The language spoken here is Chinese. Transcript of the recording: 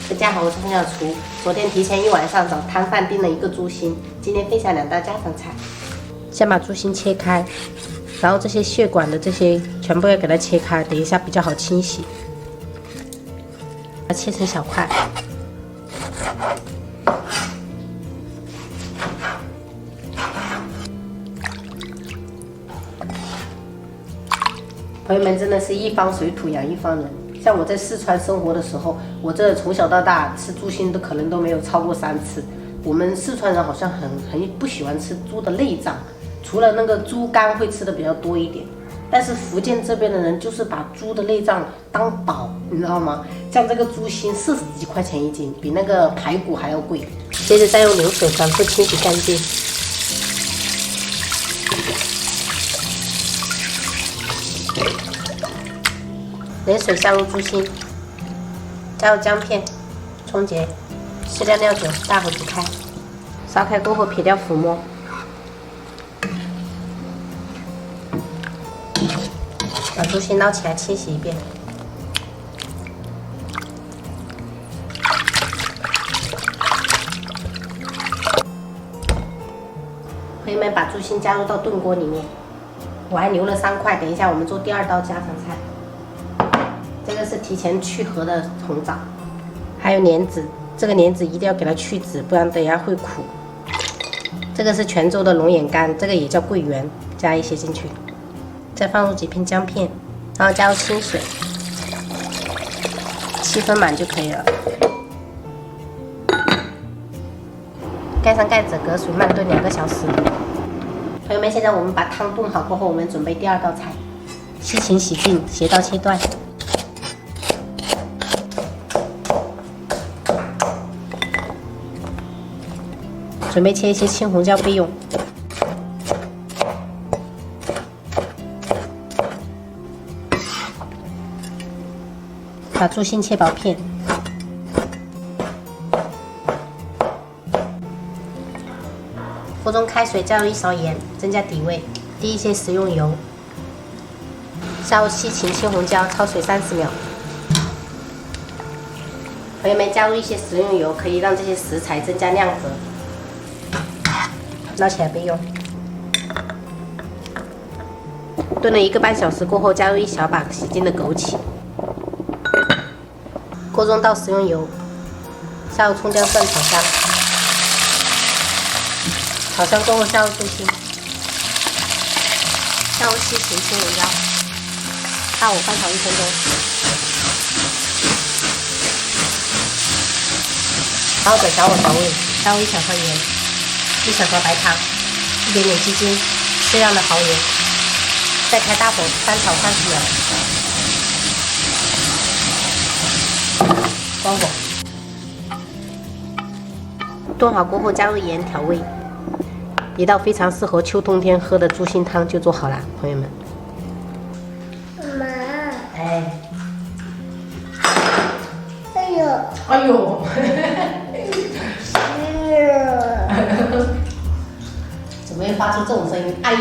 大家好，我是冯小厨。昨天提前一晚上找摊贩订了一个猪心，今天分享2道家常菜。先把猪心切开，然后这些血管的这些全部要给它切开，等一下比较好清洗。把它切成小块。朋友们，真的是一方水土养一方人。像我在四川生活的时候，我这从小到大吃猪心可能都没有超过3次。我们四川人好像很不喜欢吃猪的内脏，除了那个猪肝会吃的比较多一点，但是福建这边的人就是把猪的内脏当宝，你知道吗？像这个猪心40几块钱一斤，比那个排骨还要贵。接着再用流水反复清洗干净。冷水下入猪心，加入姜片、葱节、适量料酒，大火煮开。烧开过后撇掉浮沫，把猪心捞起来清洗一遍。朋友们，把猪心加入到炖锅里面，我还留了3块，等一下我们做第2道家常菜。这个是提前去核的红枣，还有莲子，这个莲子一定要给它去籽，不然等一下会苦。这个是泉州的龙眼干，这个也叫桂圆，加一些进去，再放入几片姜片，然后加入清水，7分满就可以了。盖上盖子，隔水慢炖2个小时。朋友们，现在我们把汤炖好过后，我们准备第2道菜，西芹洗净，斜刀切断。准备切一些青红椒备用。把猪心切薄片。锅中开水，加入1勺盐，增加底味。滴一些食用油。下入西芹、青红椒，焯水30秒。朋友们，加入一些食用油，可以让这些食材增加亮泽。捞起来备用。炖了1个半小时过后，加入1小把洗净的枸杞。锅中倒食用油，下入葱姜蒜炒香。炒香过后，下入猪心，下入西芹、青红椒，大火翻炒1分钟。然后转小火调味，下入1小勺盐。1小勺白糖，一点点鸡精，适量的蚝油，再开大火翻炒30秒，关火。炖好过后加入盐调味，一道非常适合秋冬天喝的猪心汤就做好了，朋友们。妈，哎，哎呦，哎呦。怎么会发出这种声音？哎呦！